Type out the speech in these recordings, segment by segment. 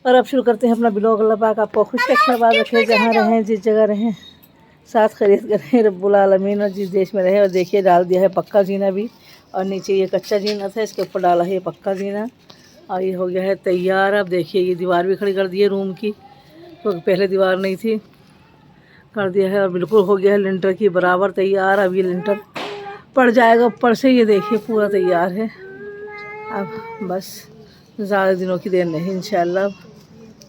और अब शुरू करते हैं अपना ब्लॉग। अल्लाह पाक आपको खुश रखे, बात रखे, जहाँ रहें जिस जगह रहें साथ खरीद करें रब्बुल आलमीन, और जिस देश में रहे। और देखिए डाल दिया है पक्का जीना भी, और नीचे ये कच्चा जीना था, इसके ऊपर डाला है ये पक्का जीना, और ये हो गया है तैयार। अब देखिए ये दीवार भी खड़ी कर दी है रूम की, तो पहले दीवार नहीं थी, कर दिया है, और बिल्कुल हो गया है लिंटर की बराबर तैयार। अब ये लिंटर पड़ जाएगा ऊपर से, ये देखिए पूरा तैयार है। अब बस ज़्यादा दिनों की देर नहीं, इंशाल्लाह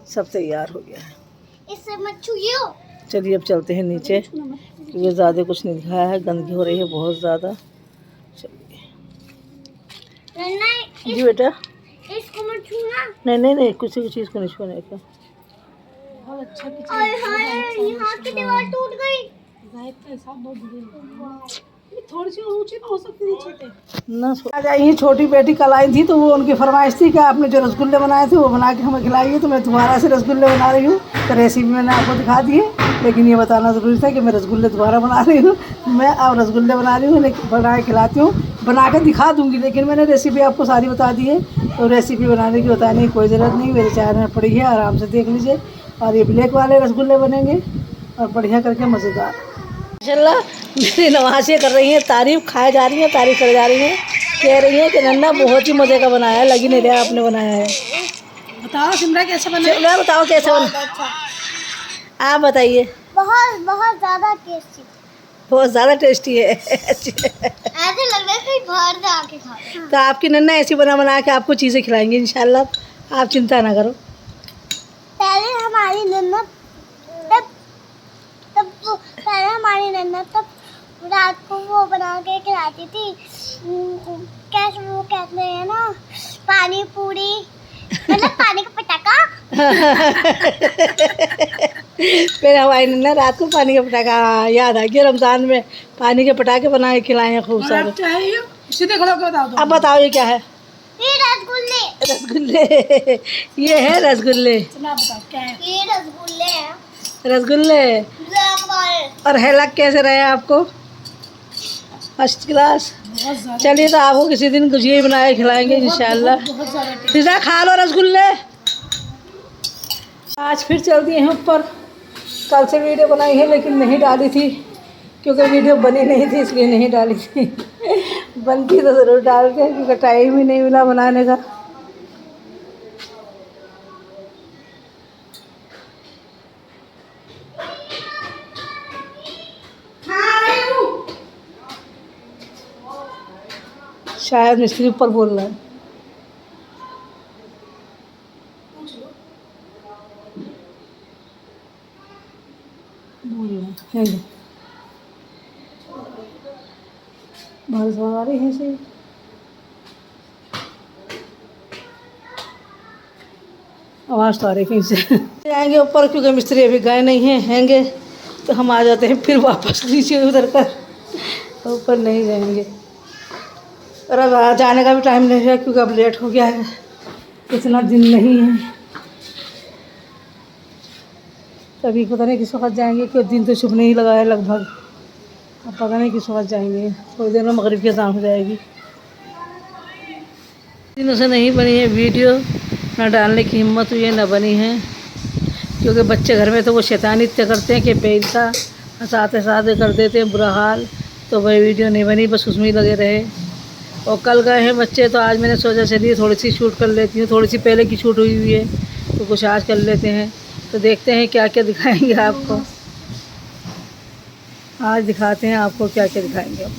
सब तैयार हो गया है। इससे मत छूइयो। चलिए अब चलते हैं नीचे, क्योंकि ज़्यादा कुछ नहीं दिखाया है, गंदगी हो रही है बहुत ज़्यादा। चलिए जी बेटा, इसको मत छूना। नहीं नहीं नहीं, किसी भी चीज़ को नहीं छूने का। यहाँ की दीवार टूट गई। थोड़ी सी ऊंची तो हो सकती नीचे पे ना आज आई है छोटी बेटी, कल आई थी तो वो उनकी फरमाइश थी कि आपने जो रसगुल्ले बनाए थे वो बना के हमें खिलाइए, तो मैं दोबारा से रसगुल्ले बना रही हूँ। तो रेसिपी मैंने आपको दिखा दी है, लेकिन ये बताना ज़रूरी था कि मैं रसगुल्ले दोबारा बना रही हूँ। मैं अब रसगुल्ले बना रही हूँ, लेकिन बना के खिलाती हूँ, बना कर दिखा दूँगी, लेकिन मैंने रेसिपी आपको सारी बता दी है। तो रेसिपी बनाने की बताने की कोई ज़रूरत नहीं, मेरे चैनल में पड़ी है, आराम से देख लीजिए। और ये ब्लैक वाले रसगुल्ले बनेंगे और बढ़िया करके मज़ेदार। माशाल्लाह मेरी नवाज़ें कर रही हैं तारीफ़, खाए जा रही हैं, तारीफ़ कर जा रही हैं, कह रही हैं कि नन्ना बहुत ही मज़े का बनाया है, लगी नहीं रहा आपने बनाया है। बताओ सिमरा कैसे बना? सिमरा बताओ कैसे बना, आप बताइए। बहुत बहुत ज्यादा टेस्टी, बहुत ज़्यादा टेस्टी है। ऐसे लग रहा है कि बाहर से आके खा। तो आपकी नन्ना ऐसी बना के आपको चीज़ें खिलाएंगी इंशाल्लाह, आप चिंता ना करो। पहले हमारी नन्ना तब रात को वो बना के खिलाती थी, कैसे वो कहते हैं ना, पानी पूरी, मतलब पानी का पटाखा। फिर हमारी नन्ना रात को पानी का पटाखा, याद आ गया, रमज़ान में पानी के पटाखे बना के खिलाए हैं खूब सारे। सीधे खड़े होकर बता दो। अब बताओ ये क्या है? ये रसगुल्ले। रसगुल्ले ये है रसगुल्ले। चलो आप बताओ क्या है? ये रसगुल्ले हैं, रसगुल्ले। ब्लैक वाले। और हेलक कैसे रहे आपको? First class. बहुत ज्यादा चलिए तो आपको किसी दिन कुछ ही बनाए खिलाएंगे इंशाल्लाह। बहुत ज्यादा फिजा खा लो रसगुल्ले। आज फिर चल दिए हैं ऊपर, कल से वीडियो बनाई है लेकिन नहीं डाली थी, क्योंकि वीडियो बनी नहीं थी इसलिए नहीं डाली थी। बनती तो ज़रूर डालते हैं, क्योंकि टाइम ही नहीं मिला बनाने का। शायद मिस्त्री ऊपर बोल रहा है। बारिश आ रही है से, आवाज़ तो आ रही कहीं से। आएंगे ऊपर क्योंकि मिस्त्री अभी गए नहीं हैं, हैंगे तो हम आ जाते हैं फिर वापस नीचे उधर कर, ऊपर नहीं जाएंगे। और अब जाने का भी टाइम नहीं है, क्योंकि अब लेट हो गया है, इतना दिन नहीं है। तभी पता नहीं किस वक्त जाएंगे, क्योंकि दिन तो छुपने ही लगा है लगभग। अब पता नहीं किस वक्त जाएंगे, थोड़ी देर में मगरिब की अज़ान हो जाएगी। दिनों से नहीं बनी है वीडियो, ना डालने की हिम्मत हुई है ना बनी है, क्योंकि बच्चे घर में तो वो शैतानी इतने करते हैं कि पैसा हंसाते हंसाते कर देते हैं बुरा हाल। तो वही वीडियो नहीं बनी, बस उसमें ही लगे रहे। और कल गए हैं बच्चे, तो आज मैंने सोचा चलिए थोड़ी सी शूट कर लेती हूँ, थोड़ी सी पहले की शूट हुई हुई है तो कुछ आज कर लेते हैं। तो देखते हैं क्या क्या दिखाएंगे आपको, आज दिखाते हैं आपको क्या क्या दिखाएंगे हम।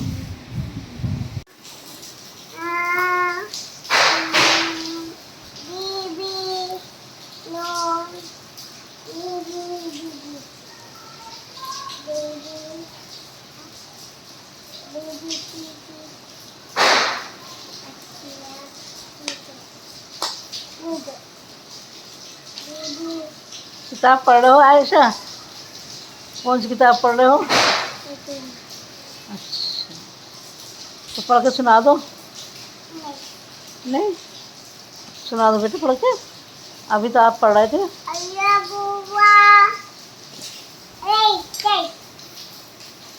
किताब पढ़ रहे हो आयशा? कौन सी किताब पढ़ रहे हो? अच्छा, तो पढ़ के सुना दो। नहीं सुना दो बेटे पढ़ के, अभी तो आप पढ़ रहे थे।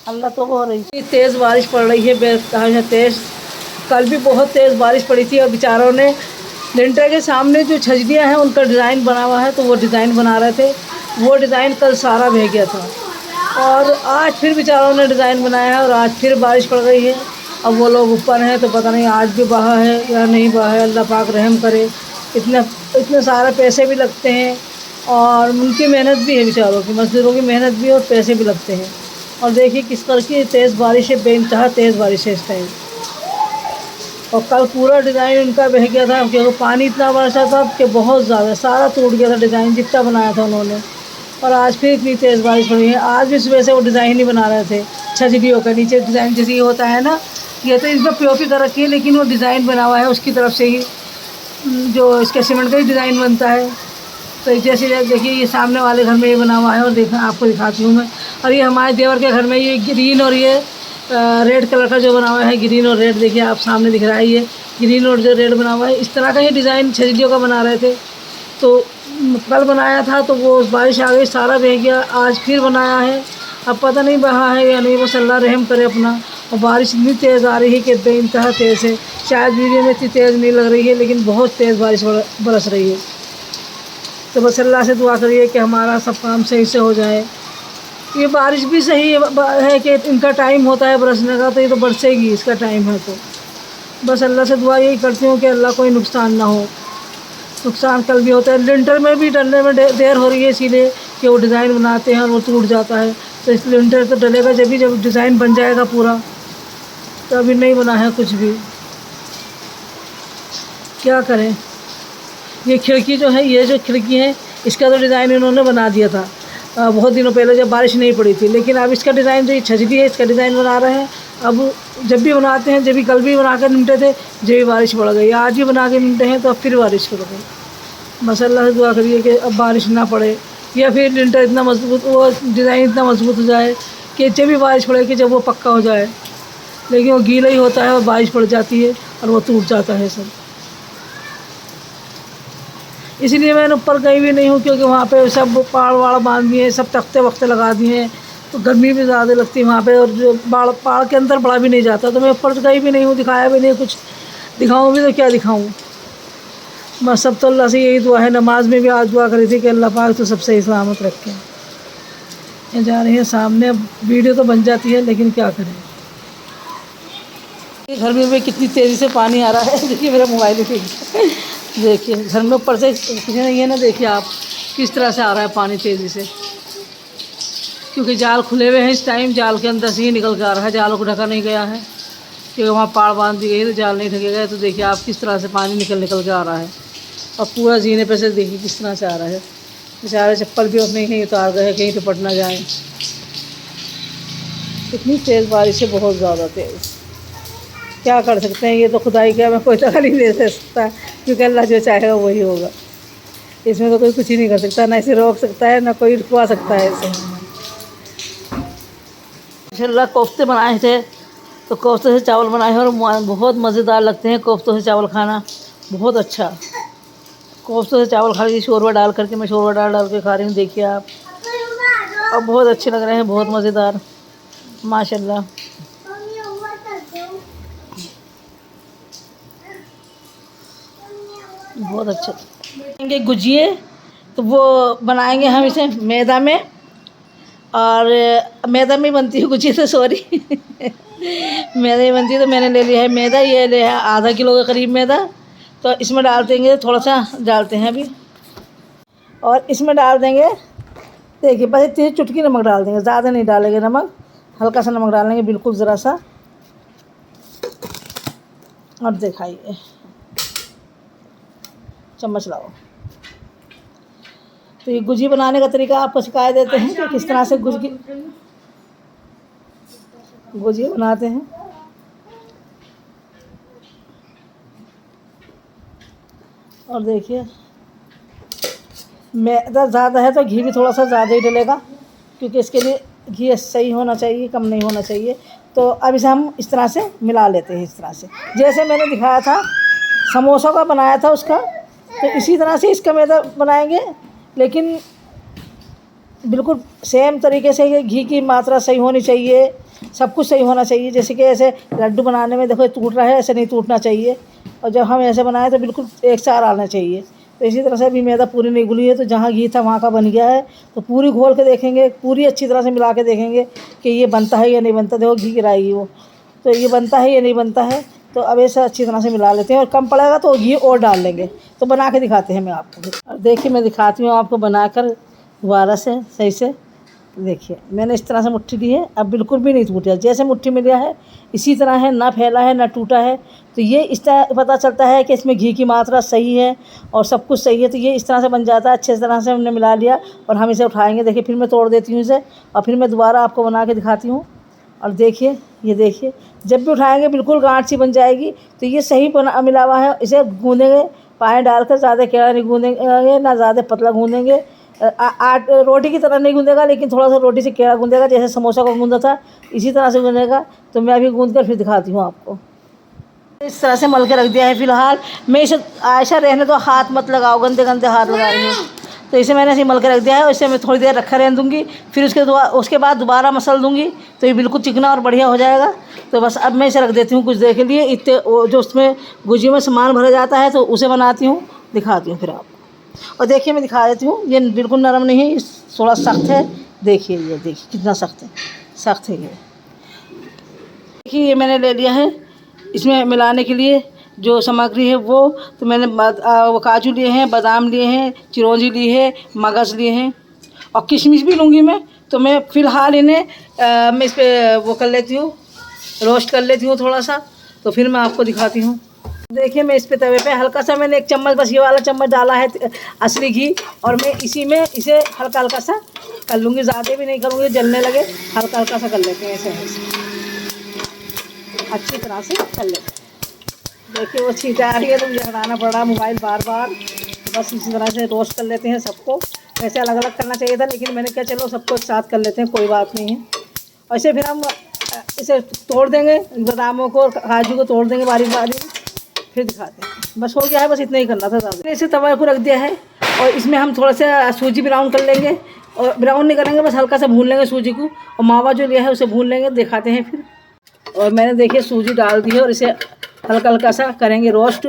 अल्लाह तो हो रही है, तेज़ बारिश पड़ रही है, तेज़। कल भी बहुत तेज़ बारिश पड़ी थी और बेचारों ने लिंटर के सामने जो छजदियाँ हैं उनका डिज़ाइन बना हुआ है, तो वो डिज़ाइन बना रहे थे। वो डिज़ाइन कल सारा बह गया था और आज फिर बेचारों ने डिज़ाइन बनाया है और आज फिर बारिश पड़ गई है। अब वो लोग ऊपर हैं तो पता नहीं आज भी बहा है या नहीं बहा है, अल्लाह पाक रहम करे। इतने सारे पैसे भी लगते हैं और उनकी मेहनत भी है, बेचारों की मज़दूरों की मेहनत भी है और पैसे भी लगते हैं। और देखिए किस तरह की तेज़ बारिश है, बेइंतहा तेज़ बारिश है इस टाइम। और कल पूरा डिज़ाइन उनका बह गया था क्योंकि पानी इतना बरसा था कि बहुत ज़्यादा सारा टूट गया था डिज़ाइन जितना बनाया था उन्होंने। और आज फिर इतनी तेज़ बारिश पड़ी है। आज भी सुबह से वो डिज़ाइन ही बना रहे थे छजदियों का, नीचे डिज़ाइन जैसे ये होता है ना, ये तो इसमें पीओपी कर रखी है लेकिन वो डिज़ाइन बना हुआ है उसकी तरफ से ही, जो इसके सीमेंट का ही डिज़ाइन बनता है। तो जैसे देखिए ये सामने वाले घर में ये बना हुआ है और देखना आपको दिखाती हूँ मैं। और ये हमारे देवर के घर में ये ग्रीन और ये रेड कलर का जो बना हुआ है, ग्रीन और रेड, देखिए आप सामने दिख रहा है ये ग्रीन और जो रेड बना हुआ है, इस तरह का ये डिज़ाइन छजदियों का बना रहे थे। तो कल बनाया था तो वो बारिश आ गई, सारा बह गया। आज फिर बनाया है, अब पता नहीं बहा है या नहीं, बस अल्लाह रहम करे अपना। और बारिश इतनी तेज़ आ रही है कि बेइंतहा तेज़ है। शायद वीडियो में इतनी तेज़ नहीं लग रही है लेकिन बहुत तेज़ बारिश बरस रही है। तो बस अल्लाह से दुआ करिए कि हमारा सब काम सही से हो जाए। ये बारिश भी सही है कि इनका टाइम होता है बरसने का, तो ये तो बरसेगी, इसका टाइम है। तो बस अल्लाह से दुआ यही करती हूँ कि अल्लाह कोई नुकसान ना हो। नुकसान कल भी होता है, लिंटर में भी डलने में देर हो रही है इसीलिए कि वो डिज़ाइन बनाते हैं और वो टूट जाता है। तो इस लिंटर तो डलेगा जब डिज़ाइन बन जाएगा पूरा, तो अभी नहीं बना है कुछ भी, क्या करें। ये खिड़की जो है, ये जो खिड़की है इसका तो डिज़ाइन इन्होंने बना दिया था बहुत दिनों पहले जब बारिश नहीं पड़ी थी। लेकिन अब इसका डिज़ाइन जो ये छजदी है इसका डिज़ाइन बना रहे हैं। अब जब भी बनाते हैं, जब भी कल भी बना कर निपटे थे, जब भी बारिश पड़ गई, आज भी बना के निपटे हैं तो अब फिर बारिश पड़ गई। बस अल्लाह से दुआ करिए कि अब बारिश ना पड़े या फिर लिंटर इतना मजबूत, वो डिज़ाइन इतना मजबूत हो जाए कि जब भी बारिश पड़े कि जब वो पक्का हो जाए। लेकिन वो गीला ही होता है और बारिश पड़ जाती है और वो टूट जाता है सब। इसलिए मैंने ऊपर गई भी नहीं हूँ क्योंकि वहाँ पे सब पहाड़ वाड़ बांध दिए हैं, सब तख्ते वख्ते लगा दिए हैं, तो गर्मी भी ज़्यादा लगती है वहाँ पे और जो पहाड़ के अंदर बढ़ा भी नहीं जाता। तो मैं ऊपर गई भी नहीं हूँ, दिखाया भी नहीं कुछ, दिखाऊँ भी तो क्या दिखाऊँ। बस सब तो अल्लाह से यही दुआ है। नमाज में भी आज दुआ करी थी कि अल्लाह पाक तो सब सही सलामत रखे। ये जा रही है सामने, वीडियो तो बन जाती है लेकिन क्या करें। घर में भी कितनी तेज़ी से पानी आ रहा है, देखिए मेरा मोबाइल ही देखिए घर में ऊपर से ये ना, देखिए आप किस तरह से आ रहा है पानी तेज़ी से, क्योंकि जाल खुले हुए हैं इस टाइम, जाल के अंदर से ही निकल के आ रहा है, जालों को ढका नहीं गया है क्योंकि वहाँ पाड़ बांध दी गई तो जाल नहीं ढके गए। तो देखिए आप किस तरह से पानी निकल के आ रहा है और पूरा जीने पे से देखिए किस तरह से आ रहा है। बेचारे चप्पल भी अपने कहीं उतार गए, कहीं तो पट ना जाए। इतनी तेज़ बारिश है, बहुत ज़्यादा तेज़, क्या कर सकते हैं। ये तो खुदाई का मैं कोई तकलीफ नहीं दे सकता क्योंकि अल्लाह जो चाहेगा वही होगा। इसमें तो कोई कुछ ही नहीं कर सकता, ना इसे रोक सकता है ना कोई रुकवा सकता है इसे। इंशाल्लाह कोफ्ते बनाए थे तो कोफ्ते से चावल बनाए हैं और बहुत मज़ेदार लगते हैं कोफ्तों से चावल खाना, बहुत अच्छा। कोफ्तों से चावल खा रही, शोरबा डाल करके, मैं शोरबा डाल के खा रही हूँ, देखिए आप। और बहुत अच्छे लग रहे हैं, बहुत मज़ेदार, माशाल्लाह। बहुत अच्छा। बनाएंगे गुजिये, तो वो बनाएंगे हम इसे मैदा में, और मैदा में बनती है गुजिया, तो सॉरी मैदा में बनती है। तो मैंने ले लिया है मैदा, ये ले है आधा किलो के करीब मैदा। तो इसमें डाल देंगे, थोड़ा सा डालते हैं अभी, और इसमें डाल देंगे, देखिए बस इतनी चुटकी नमक डाल देंगे, ज़्यादा नहीं डालेंगे नमक, हल्का सा नमक डालेंगे, बिल्कुल ज़रा सा। और दिखाइए, चम्मच लाओ। तो ये गुजी बनाने का तरीका आपको सिखा देते हैं कि किस तरह से गुजी बनाते हैं। और देखिए मैदा ज़्यादा है तो घी भी थोड़ा सा ज़्यादा ही डलेगा, क्योंकि इसके लिए घी सही होना चाहिए, कम नहीं होना चाहिए। तो अब इसे हम इस तरह से मिला लेते हैं, इस तरह से जैसे मैंने दिखाया था समोसा का बनाया था उसका, तो इसी तरह से इसका मैदा बनाएंगे, लेकिन बिल्कुल सेम तरीके से। घी की मात्रा सही होनी चाहिए सब कुछ सही होना चाहिए। जैसे कि ऐसे लड्डू बनाने में देखो टूट रहा है, ऐसे नहीं टूटना चाहिए। और जब हम ऐसे बनाए तो बिल्कुल एक सार आना चाहिए। तो इसी तरह से अभी मैदा पूरी नहीं घुली है, तो जहाँ घी था वहाँ का बन गया है। तो पूरी घोल के देखेंगे, पूरी अच्छी तरह से मिला के देखेंगे कि ये बनता है या नहीं बनता। देखो घी गिराएगी वो, तो ये बनता है या नहीं बनता है। तो अब ऐसा अच्छी तरह से मिला लेते हैं, और कम पड़ेगा तो घी और डाल लेंगे। तो बना के दिखाते हैं मैं आपको। और देखिए मैं दिखाती हूँ आपको बनाकर दोबारा से सही से। देखिए मैंने इस तरह से मुट्ठी ली है, अब बिल्कुल भी नहीं टूटा। जैसे मुट्ठी में लिया है इसी तरह है, ना फैला है ना टूटा है। तो ये इस तरह पता चलता है कि इसमें घी की मात्रा सही है और सब कुछ सही है। तो ये इस तरह से बन जाता है। अच्छे तरह से हमने मिला लिया और हम इसे उठाएंगे। देखिए फिर मैं तोड़ देती हूँ इसे, और फिर मैं दोबारा आपको बना के दिखाती हूँ। और देखिए ये देखिए, जब भी उठाएंगे बिल्कुल गांठ सी बन जाएगी। तो ये सही बना मिला हुआ है। इसे गूँधेंगे पानी डालकर, ज़्यादा केड़ा नहीं गूँधेंगे ना ज़्यादा पतला गूँधेंगे। रोटी की तरह नहीं गूँधेगा, लेकिन थोड़ा सा रोटी से केड़ा गूँधेगा, जैसे समोसा को गूँधा था इसी तरह से गूँधेगा। तो मैं अभी गूँध कर फिर दिखाती हूँ आपको। इस तरह से मल के रख दिया है। फिलहाल मैं इसे आयशा रहने दो, हाथ मत लगाओ, गंदे गंदे हाथ लगा रही हूँ। तो इसे मैंने ऐसे मल के रख दिया है। इसे मैं थोड़ी देर रखा रहने दूँगी, फिर उसके बाद दोबारा मसल दूँगी। तो ये बिल्कुल चिकना और बढ़िया हो जाएगा। तो बस अब मैं इसे रख देती हूँ कुछ देर के लिए। इतने जो उसमें गुजिया में सामान भरा जाता है तो उसे बनाती हूँ, दिखाती हूँ फिर आपको। और देखिए मैं दिखा देती हूँ, ये बिल्कुल नरम नहीं है, थोड़ा सख्त है। देखिए ये देखिए कितना सख्त है, सख्त है ये। देखिए ये मैंने ले लिया है इसमें मिलाने के लिए जो सामग्री है वो। तो मैंने वो काजू लिए हैं, बादाम लिए हैं, चिरौंजी ली है, मगज़ लिए हैं और किशमिश भी लूँगी मैं। तो मैं फ़िलहाल इन्हें मैं इस पर वो कर लेती हूँ, रोस्ट कर लेती हूँ थोड़ा सा। तो फिर मैं आपको दिखाती हूँ। देखिए मैं इस पे तवे पे हल्का सा मैंने 1 चम्मच, बस ये वाला चम्मच डाला है असली घी। और मैं इसी में इसे हल्का हल्का सा कर लूँगी, ज़्यादा भी नहीं करूँगी जलने लगे। हल्का हल्का सा कर लेते हैं ऐसे अच्छी तरह से कर लेते हैं। देखिए वो छींटे आ रही है तो मुझे हटाना पड़ रहा मोबाइल बार बार। तो बस इसी तरह से रोस्ट कर लेते हैं सबको। वैसे अलग अलग करना चाहिए था, लेकिन मैंने कहा चलो सबको एक साथ कर लेते हैं, कोई बात नहीं है। ऐसे फिर हम इसे तोड़ देंगे, बादामों को काजू को तोड़ देंगे बारीक बारीक, फिर दिखाते हैं। बस हो गया है, बस इतना ही करना था ज़्यादा। इसे तवा को रख दिया है और इसमें हम थोड़ा सा सूजी ब्राउन कर लेंगे। और ब्राउन नहीं करेंगे, बस हल्का सा भून लेंगे सूजी को। और मावा जो लिया है उसे भून लेंगे, दिखाते हैं फिर। और मैंने देखिए सूजी डाल दी है और इसे हल्का हल्का सा करेंगे रोस्ट,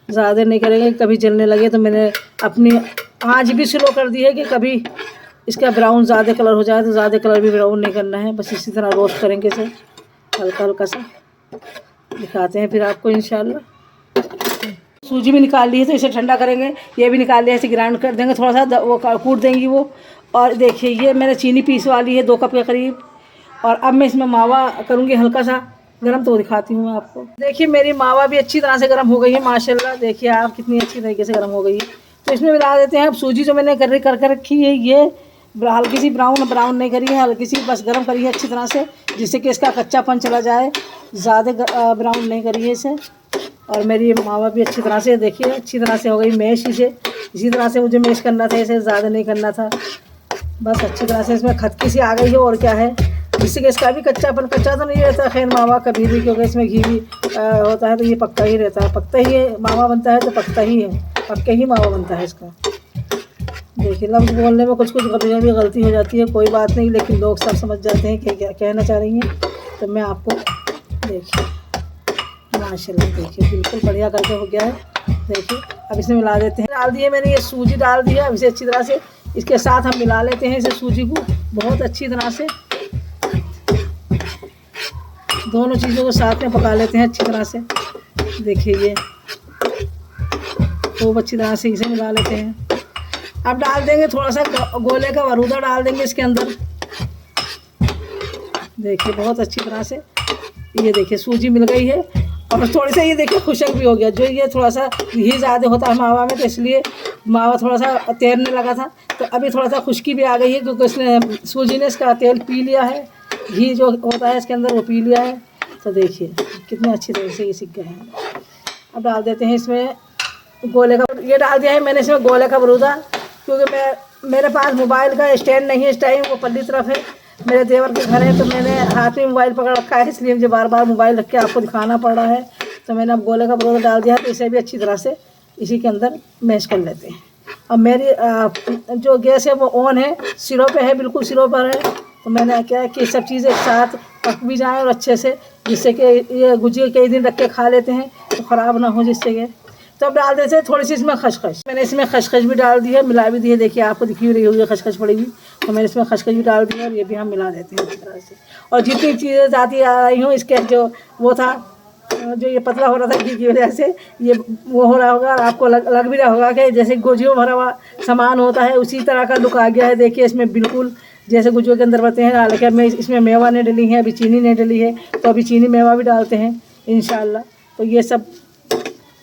ज़्यादा नहीं करेंगे कभी जलने लगे। तो मैंने अपनी आँच भी स्लो कर दी है कि कभी इसका ब्राउन ज़्यादा कलर हो जाए तो ज़्यादा कलर भी ब्राउन नहीं करना है। बस इसी तरह रोस्ट करेंगे इसे हल्का हल्का सा, दिखाते हैं फिर आपको इंशाल्लाह। सूजी भी निकाल ली है तो इसे ठंडा करेंगे। ये भी निकाल लिया, इसे ग्राइंड कर देंगे, थोड़ा सा वो कूट देंगी वो। और देखिए ये मैंने चीनी पीस वाली है 2 कप के करीब। और अब मैं इसमें मावा करूँगी हल्का सा गरम, तो दिखाती हूँ मैं आपको। देखिए मेरी मावा भी अच्छी तरह से गर्म हो गई है माशाल्लाह। देखिए आप कितनी अच्छी तरीके से गर्म हो गई है। तो इसमें मिला देते हैं अब सूजी जो मैंने कर रखी है। ये हल्की सी ब्राउन नहीं करी है, हल्की सी बस गर्म करी है अच्छी तरह से, जिससे कि इसका कच्चापन चला जाए। ज़्यादा ब्राउन नहीं करी है इसे। और मेरी मावा भी अच्छी तरह से देखिए अच्छी तरह से हो गई मैश। इसी तरह से मुझे मैश करना था, इसे ज़्यादा नहीं करना था। बस अच्छी तरह से इसमें खटकी सी आ गई है। और क्या है, जिससे कि इसका भी कच्चा तो नहीं रहता खैर मावा कभी भी, क्योंकि इसमें घी भी होता है तो ये पक्का ही रहता है। पकता ही है मावा बनता है तो पकता ही है, पक्के ही मावा बनता है इसका। देखिए लफ्ज़ बोलने में कुछ कभी भी गलती हो जाती है, कोई बात नहीं, लेकिन लोग सब समझ जाते हैं कि क्या कहना चाह रही हैं। तो मैं आपको देखिए माशाल्लाह देखिए बिल्कुल बढ़िया करके हो गया है। देखिए अब इसमें मिला देते हैं। डाल दिए मैंने ये सूजी डाल दिया। अब इसे अच्छी तरह से इसके साथ हम मिला लेते हैं इसे सूजी को बहुत अच्छी तरह से। दोनों चीज़ों को साथ में पका लेते हैं अच्छी तरह से। देखिए ये खूब अच्छी तरह से इसे मिला लेते हैं। अब डाल देंगे थोड़ा सा गोले का वरूदा डाल देंगे इसके अंदर। देखिए बहुत अच्छी तरह से ये देखिए सूजी मिल गई है। और थोड़ी सा ये देखिए खुशक भी हो गया। जो ये थोड़ा सा घी ज़्यादा होता है मावा में, तो इसलिए मावा थोड़ा सा तैरने लगा था। तो अभी थोड़ा सा खुशकी भी आ गई है, क्योंकि इसने सूजी ने इसका तेल पी लिया है, घी जो होता है इसके अंदर वो पी लिया है। तो देखिए कितने अच्छी तरह से ये सीख गए हैं। अब डाल देते हैं इसमें गोले का, ये डाल दिया है मैंने इसमें गोले का बरूदा, क्योंकि मेरे पास मोबाइल का स्टैंड नहीं है इस टाइम, वो पल्ली तरफ है, मेरे देवर के घर है। तो मैंने हाथ में मोबाइल पकड़ रखा है, इसलिए मुझे बार बार मोबाइल रख के आपको दिखाना पड़ रहा है। तो मैंने अब गोले का बरूदा डाल दिया, तो इसे भी अच्छी तरह से इसी के अंदर मैश कर लेते हैं। अब मेरी जो गैस है वो ऑन है, सिरों पे है, बिल्कुल सिरों पर है। तो मैंने क्या है कि सब चीज़ें एक साथ पक भी जाएँ और अच्छे से, जिससे कि ये गुजिया कई दिन रख के खा लेते हैं तो ख़राब ना हो, जिससे कि। तो अब डाल देते हैं थोड़ी सी इसमें खसखस। मैंने इसमें खसखस भी डाल दी है, मिला भी दी है। देखिए आपको दिखी रही होगी खसखस पड़ी हुई, तो मैंने इसमें खसखस भी डाल दी है और ये भी हम मिला देते हैं इस तरह से। और जितनी चीज़ें जाती आ रही हूँ, इसके जो वो था, जो ये पतला हो रहा था घी की वजह से, ये वो हो रहा होगा और आपको लग भी रहा होगा कि जैसे गुजियों भरा हुआ सामान होता है उसी तरह का लुक आ गया है। देखिए इसमें बिल्कुल जैसे गुजियों के अंदर भरते हैं। हालांकि मैं इसमें मेवा नहीं डली है, अभी चीनी नहीं डली है, तो अभी चीनी मेवा भी डालते हैं इंशाल्लाह। तो ये सब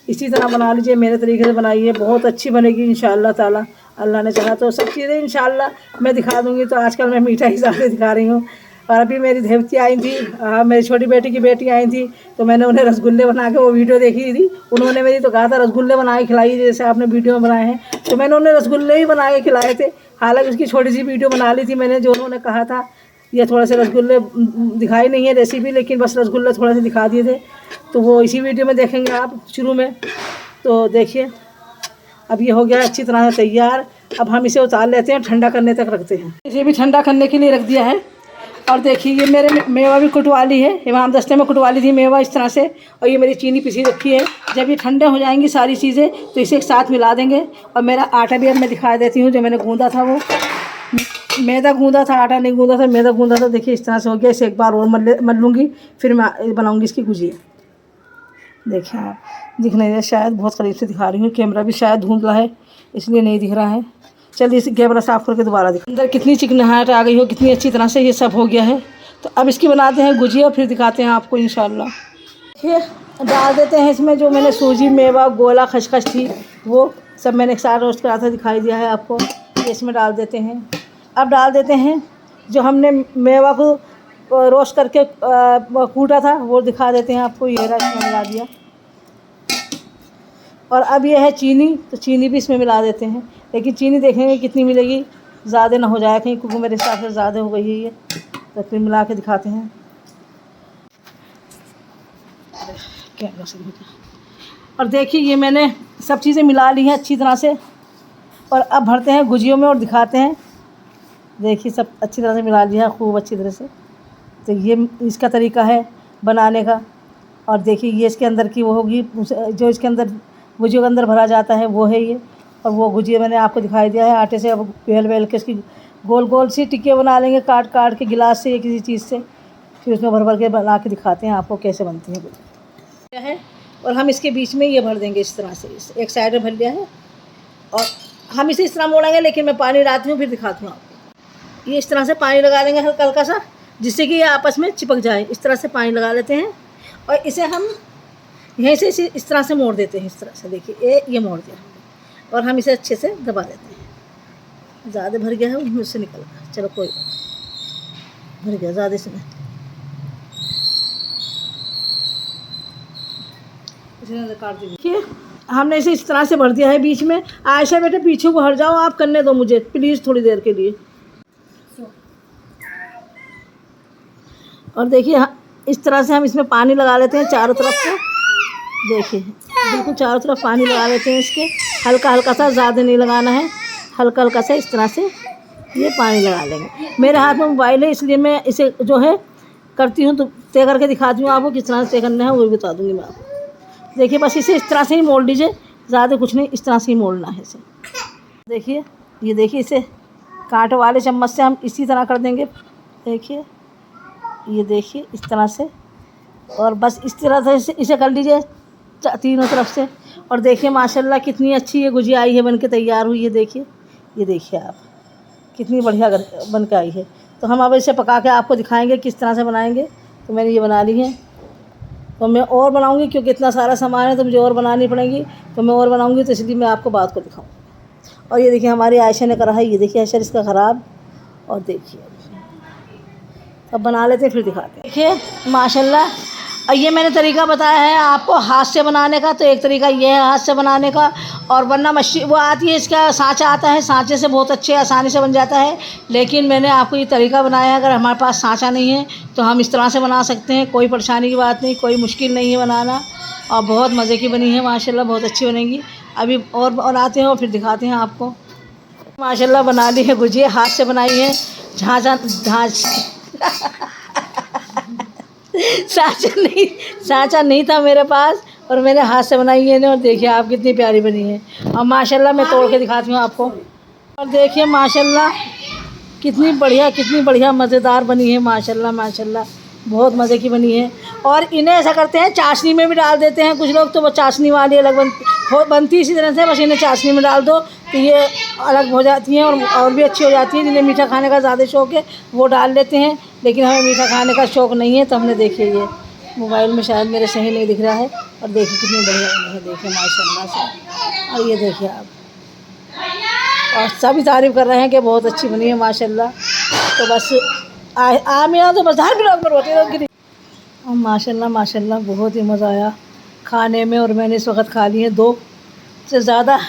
इसी तरह बना लीजिए, मेरे तरीके से बनाइए, बहुत अच्छी बनेगी इंशाल्लाह ताला। अल्लाह ने चाहा तो सब चीज़ें इंशाल्लाह मैं दिखा दूँगी। तो आजकल मैं मीठा ही ज़्यादा दिखा रही हूँ। और अभी मेरी देवती आई थी, मेरी छोटी बेटी की बेटी आई थी, तो मैंने उन्हें रसगुल्ले बना के वो वीडियो देखी थी। उन्होंने मेरी तो कहा था रसगुल्ले बना के खिलाइए जैसे आपने वीडियो में बनाए हैं, तो मैंने उन्हें रसगुल्ले ही बना के खिलाए थे। हालांकि उसकी छोटी सी वीडियो बना ली थी मैंने, जो उन्होंने कहा था। ये थोड़े से रसगुल्ले दिखाई नहीं है रेसिपी, लेकिन बस रसगुल्ले थोड़े से दिखा दिए थे, तो वो इसी वीडियो में देखेंगे आप शुरू में। तो देखिए अब ये हो गया अच्छी तरह से तैयार। अब हम इसे उतार लेते हैं, ठंडा करने तक रखते हैं। इसे भी ठंडा करने के लिए रख दिया है। और देखिए ये मेरे मेवा भी कुटवा ली है, इमाम दस्ते में कुटवा ली थी मेवा इस तरह से। और ये मेरी चीनी पिसी रखी है। जब ये ठंडे हो जाएंगी सारी चीज़ें तो इसे एक साथ मिला देंगे। और मेरा आटा भी अब मैं दिखा देती हूँ, जो मैंने गूँधा था वो मैदा गूँधा था, आटा नहीं गूँधा था, मैदा गूँधा था। देखिए इस तरह से हो गया। इसे एक बार और मल लूँगी, फिर मैं बनाऊँगी इसकी गुजिया। देखिए आप दिख नहीं रहा, शायद बहुत करीब से दिखा रही हूँ, कैमरा भी शायद धुंधला है इसलिए नहीं दिख रहा है। चलिए इस कैमरा साफ़ करके दोबारा दिखा। अंदर कितनी चिकनाहट आ गई हो, कितनी अच्छी तरह से ये सब हो गया है। तो अब इसकी बनाते हैं गुजिया, फिर दिखाते हैं आपको इंशाल्लाह। देखिए डाल देते हैं इसमें जो मैंने सूजी, मेवा, गोला, खसखस थी वो सब मैंने एक साथ रोस्ट करा था, दिखाई दिया है आपको। ये इसमें डाल देते हैं। अब डाल देते हैं जो हमने मेवा को रोस्ट करके कूटा था वो दिखा देते हैं आपको। ये रहा इसमें मिला दिया। और अब ये है चीनी, तो चीनी भी इसमें मिला देते हैं, लेकिन चीनी देखेंगे कितनी मिलेगी, ज़्यादा ना हो जाए कहीं, क्योंकि मेरे हिसाब से ज़्यादा हो गई है ये। तो फिर मिला के दिखाते हैं। और देखिए ये मैंने सब चीज़ें मिला ली हैं अच्छी तरह से। और अब भरते हैं गुजियों में और दिखाते हैं। देखिए सब अच्छी तरह से मिला लिया है, खूब अच्छी तरह से। तो ये इसका तरीका है बनाने का। और देखिए ये इसके अंदर की वो होगी, जो इसके अंदर गुजियों के अंदर भरा जाता है वो है ये। और वो गुजिया मैंने आपको दिखाई दिया है आटे से। अब बेल के इसकी गोल गोल सी टिक्कियाँ बना लेंगे, काट काट के गिलास से या किसी चीज़ से, फिर उसमें भर भर के बना के दिखाते हैं आपको कैसे बनती है गुजिया है। और हम इसके बीच में ये भर देंगे इस तरह से, एक साइड में भर लिया है। और हम इसे इस तरह मोड़ेंगे, लेकिन मैं पानी डालती हूँ फिर दिखाती हूँ आपको। ये इस तरह से पानी लगा देंगे हल्का हल्का सा, जिससे कि ये आपस में चिपक जाए। इस तरह से पानी लगा लेते हैं और इसे हम यहीं से इस तरह से मोड़ देते हैं। इस तरह से देखिए ये मोड़ दिया हमने, और हम इसे अच्छे से दबा देते हैं। ज़्यादा भर गया है मुझसे निकल गया, चलो कोई भर गया ज़्यादा इसमें, इसे काट दीजिए। हमने इसे इस तरह से भर दिया है बीच में। आयशा बेटे पीछे को हट जाओ, आप करने दो मुझे प्लीज़ थोड़ी देर के लिए। और देखिए इस तरह से हम इसमें पानी लगा लेते हैं चारों तरफ से। देखिए बिल्कुल चारों तरफ पानी लगा लेते हैं इसके, हल्का हल्का सा, ज़्यादा नहीं लगाना है, हल्का हल्का सा इस तरह से ये पानी लगा लेंगे। मेरे हाथ में मोबाइल है इसलिए मैं इसे जो है करती हूँ, तो तय करके दिखाती हूँ आपको किस तरह से तय करना है, वो भी बता दूँगी मैं आपको। देखिए बस इसे इस तरह से ही मोड़ लीजिए, ज़्यादा कुछ नहीं, इस तरह से ही मोड़ना है इसे। देखिए ये देखिए इसे कांटे वाले चम्मच से हम इसी तरह कर देंगे। देखिए ये देखिए इस तरह से, और बस इस तरह से इसे कर लीजिए तीनों तरफ से। और देखिए माशाल्लाह कितनी अच्छी ये गुजिया आई है, बन के तैयार हुई है। देखिए ये देखिए आप कितनी बढ़िया बन के आई है। तो हम अब इसे पका के आपको दिखाएंगे किस तरह से बनाएंगे। तो मैंने ये बना ली है, तो मैं और बनाऊंगी क्योंकि इतना सारा सामान है तो मुझे और बनानी पड़ेगी। तो मैं और बनाऊंगी, तो इसलिए मैं आपको बात को दिखाऊँ। और ये देखिए हमारी आयशा ने करा है, ये देखिए आयशा इसका ख़राब। और देखिए अब बना लेते हैं फिर दिखाते हैं। देखिए माशाल्लाह, और ये मैंने तरीका बताया है आपको हाथ से बनाने का। तो एक तरीका ये है हाथ से बनाने का, और वरना मशीन वो आती है, इसका सांचा आता है, सांचे से बहुत अच्छे आसानी से बन जाता है। लेकिन मैंने आपको ये तरीका बनाया है, अगर हमारे पास सांचा नहीं है तो हम इस तरह से बना सकते हैं, कोई परेशानी की बात नहीं, कोई मुश्किल नहीं है बनाना। और बहुत मज़े की बनी है माशाल्लाह, बहुत अच्छी बनेगी। अभी और बनाते हैं और फिर दिखाते हैं आपको। माशाल्लाह बना ली है गुजिया, हाथ से बनाई है। झांझा सांचा नहीं था मेरे पास और मैंने हाथ से बनाई है ना। और देखिए आप कितनी प्यारी बनी है। और माशाल्लाह मैं तोड़ के दिखाती हूँ आपको। और देखिए माशाल्लाह कितनी बढ़िया मज़ेदार बनी है। माशाल्लाह माशाल्लाह बहुत मज़े की बनी है। और इन्हें ऐसा करते हैं चाशनी में भी डाल देते हैं कुछ लोग, तो वो चाशनी वाली अलग बनती है इसी तरह से, बस इन्हें चाशनी में डाल दो तो ये अलग हो जाती हैं और भी अच्छी हो जाती है। जिन्हें मीठा खाने का ज़्यादा शौक़ है वो डाल लेते हैं, लेकिन हमें मीठा खाने का शौक़ नहीं है। तो हमने देखिए ये मोबाइल में शायद मेरे सही नहीं दिख रहा है। और देखिए कितनी बढ़िया बनी है, देखिए माशाल्लाह से। और ये देखिए आप, और सभी तारीफ़ कर रहे हैं कि बहुत अच्छी बनी है माशाल्लाह। तो बस आमिना तो बस हर ब्लॉग में रोती है। और माशाल्लाह माशाल्लाह बहुत ही मज़ा आया खाने में। और मैंने इस वक्त खा ली है 2 से ज़्यादा।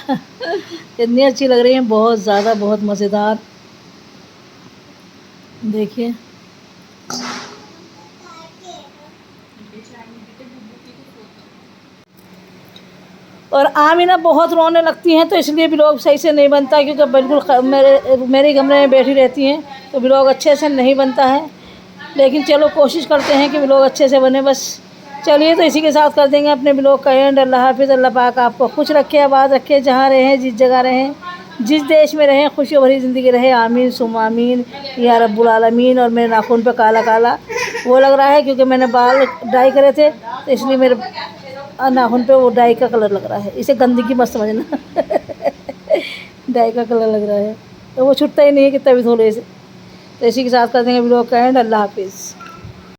इतनी अच्छी लग रही हैं, बहुत ज़्यादा, बहुत मज़ेदार। देखिए और आमिना बहुत रोने लगती हैं तो इसलिए ब्लॉग सही से नहीं बनता, क्योंकि बिल्कुल मेरे कमरे में बैठी रहती हैं तो ब्लॉग अच्छे से नहीं बनता है। लेकिन चलो कोशिश करते हैं कि ब्लॉग अच्छे से बने। बस चलिए तो इसी के साथ कर देंगे अपने ब्लॉग का एंड। अल्लाह हाफ़िज़। अल्लाह पाक आपको खुश रखे, आबाद रखे, जहाँ रहें, जिस जगह रहें, जिस देश में रहें, खुशियों भरी ज़िंदगी रहे। आमीन सुम आमीन या रब्बुल आलमीन। और मेरे नाखून पे काला काला वो लग रहा है क्योंकि मैंने बाल डाई करे थे, तो इसलिए मेरे नाखून पे वो डाई का कलर लग रहा है। इसे गंदगी मत समझना। डाई का कलर लग रहा है, तो वो छुटता ही नहीं है कितना भी धो ले इसे। तो इसी के साथ कर देंगे ब्लॉग का एंड। अल्लाह हाफ़िज़।